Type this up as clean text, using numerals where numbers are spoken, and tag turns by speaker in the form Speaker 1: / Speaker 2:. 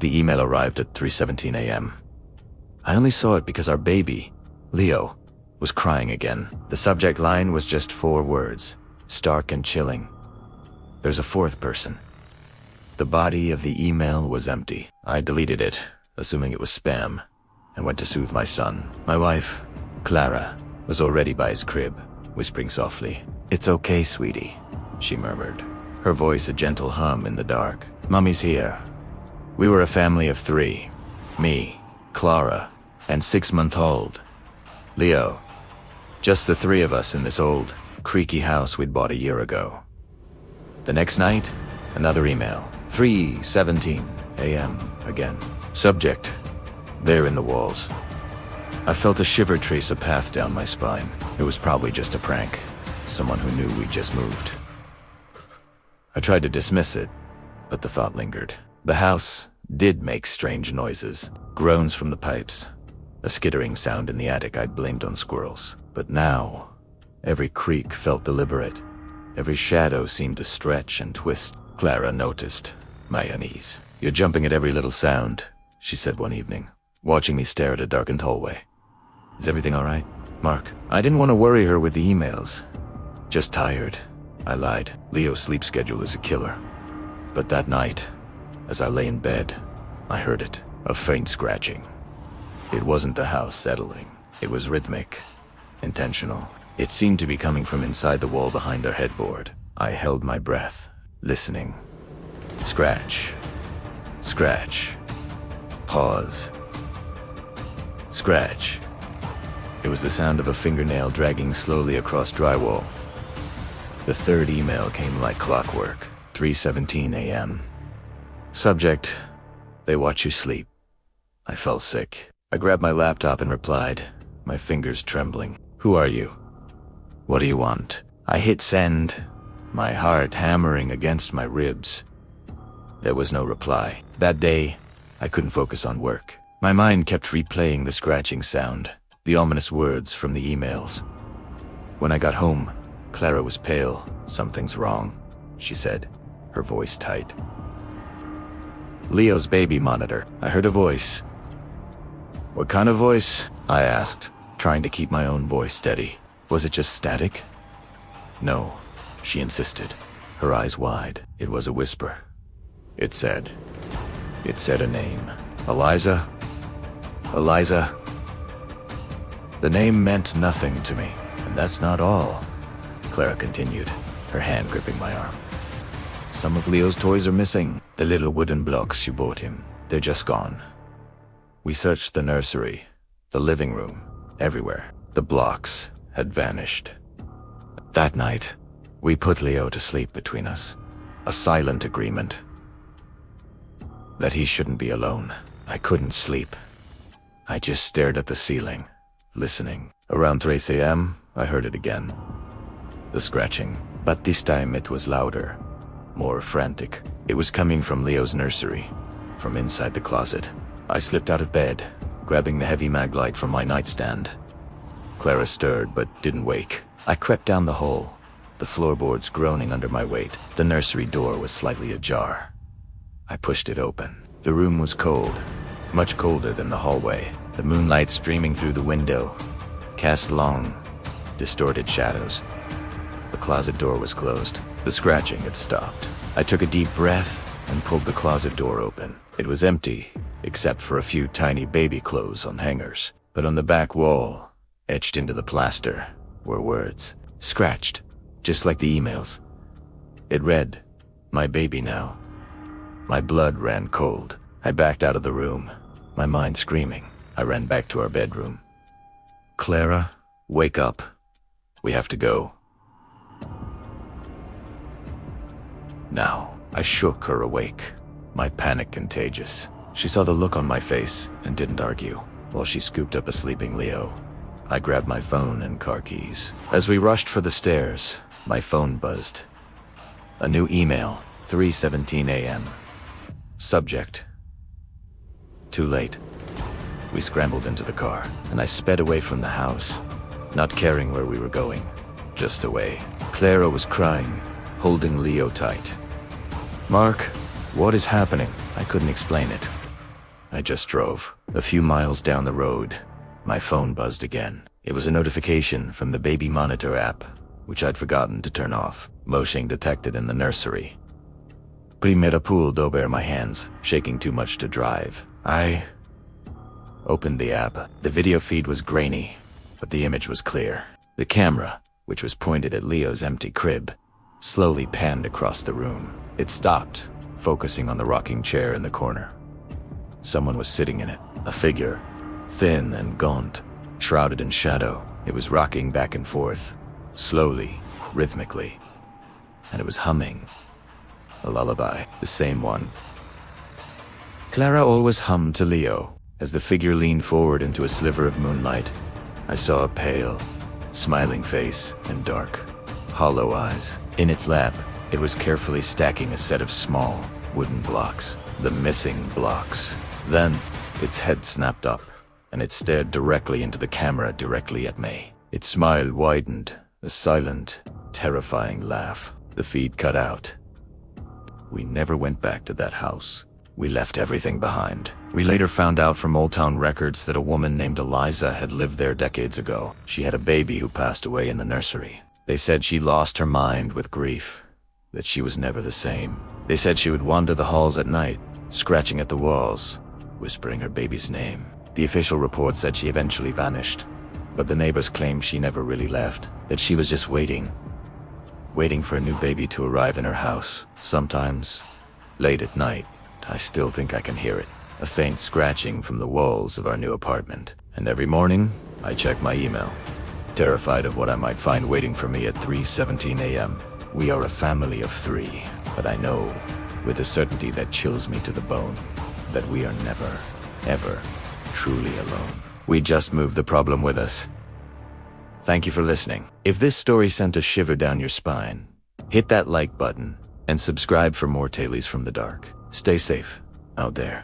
Speaker 1: The email arrived at 3:17 a.m. I only saw it because our baby, Leo, was crying again. The subject line was just 4 words, stark and chilling. There's a 4th person. The body of the email was empty. I deleted it, assuming it was spam, and went to soothe my son. My wife, Clara, was already by his crib, whispering softly. "It's okay, sweetie," she murmured, her voice a gentle hum in the dark. "Mummy's here." We were a family of 3. Me, Clara, and 6-month-old Leo. Just the 3 of us in this old, creaky house we'd bought a year ago. The next night, another email. 3:17 a.m. again. Subject, there in the walls. I felt a shiver trace a path down my spine. It was probably just a prank. Someone who knew we'd just moved. I tried to dismiss it, but the thought lingered. The house did make strange noises. Groans from the pipes. A skittering sound in the attic I'd blamed on squirrels. But now, every creak felt deliberate. Every shadow seemed to stretch and twist. Clara noticed my unease. "You're jumping at every little sound," she said one evening, watching me stare at a darkened hallway. "Is everything all right, Mark?" I didn't want to worry her with the emails. "Just tired," I lied. Leo's sleep schedule is a killer. But that night, as I lay in bed, I heard it, a faint scratching. It wasn't the house settling. It was rhythmic, intentional. It seemed to be coming from inside the wall behind our headboard. I held my breath, listening. Scratch. Scratch. Pause. Scratch. It was the sound of a fingernail dragging slowly across drywall. The 3rd email came like clockwork. 3:17 a.m. Subject, they watch you sleep. I felt sick. I grabbed my laptop and replied, my fingers trembling. "Who are you? What do you want?" I hit send, my heart hammering against my ribs. There was no reply. That day, I couldn't focus on work. My mind kept replaying the scratching sound, the ominous words from the emails. When I got home, Clara was pale. "Something's wrong," she said, her voice tight. "Leo's baby monitor." I heard a voice. "What kind of voice?" I asked, trying to keep my own voice steady. "Was it just static?" "No," she insisted, her eyes wide. It was a whisper. It said a name. "Eliza? Eliza?" The name meant nothing to me, and that's not all, Clara continued, her hand gripping my arm. "Some of Leo's toys are missing. The little wooden blocks you bought him. They're just gone." We searched the nursery, the living room, everywhere. The blocks had vanished. That night, we put Leo to sleep between us. A silent agreement that he shouldn't be alone. I couldn't sleep. I just stared at the ceiling, listening. Around 3 a.m., I heard it again. The scratching, but this time it was louder, more frantic. It was coming from Leo's nursery, from inside the closet. I slipped out of bed, grabbing the heavy mag light from my nightstand. Clara stirred but didn't wake. I crept down the hall, the floorboards groaning under my weight. The nursery door was slightly ajar. I pushed it open. The room was cold, much colder than the hallway. The moonlight streaming through the window cast long, distorted shadows. The closet door was closed. The scratching had stopped. I took a deep breath and pulled the closet door open. It was empty, except for a few tiny baby clothes on hangers. But on the back wall, etched into the plaster, were words, scratched, just like the emails. It read, "My baby now." My blood ran cold. I backed out of the room, my mind screaming. I ran back to our bedroom. "Clara, wake up. We have to go." Now, I shook her awake, my panic contagious. She saw the look on my face and didn't argue, while she scooped up a sleeping Leo. I grabbed my phone and car keys. As we rushed for the stairs, my phone buzzed. A new email, 3:17 a.m. Subject, too late. We scrambled into the car, and I sped away from the house, not caring where we were going, just away. Clara was crying, holding Leo tight. "Mark, what is happening?" I couldn't explain it. I just drove. A few miles down the road, my phone buzzed again. It was a notification from the baby monitor app, which I'd forgotten to turn off. Motion detected in the nursery. Primera pulled over my hands, shaking too much to drive. I opened the app. The video feed was grainy, but the image was clear. The camera, which was pointed at Leo's empty crib, slowly panned across the room. It stopped, focusing on the rocking chair in the corner. Someone was sitting in it, a figure, thin and gaunt, shrouded in shadow. It was rocking back and forth, slowly, rhythmically, and it was humming. A lullaby, the same one Clara always hummed to Leo. As the figure leaned forward into a sliver of moonlight, I saw a pale, smiling face and dark, hollow eyes. In its lap, it was carefully stacking a set of small, wooden blocks. The missing blocks. Then, its head snapped up, and it stared directly into the camera directly at me. Its smile widened, a silent, terrifying laugh. The feed cut out. We never went back to that house. We left everything behind. We later found out from Old Town records that a woman named Eliza had lived there decades ago. She had a baby who passed away in the nursery. They said she lost her mind with grief, that she was never the same. They said she would wander the halls at night, scratching at the walls, whispering her baby's name. The official report said she eventually vanished, but the neighbors claimed she never really left, that she was just waiting for a new baby to arrive in her house. Sometimes, late at night, I still think I can hear it, a faint scratching from the walls of our new apartment. And every morning, I check my email, terrified of what I might find waiting for me at 3:17 a.m. We are a family of 3, but I know, with a certainty that chills me to the bone, that we are never, ever, truly alone. We just move the problem with us. Thank you for listening. If this story sent a shiver down your spine, hit that like button and subscribe for more tales from the dark. Stay safe out there.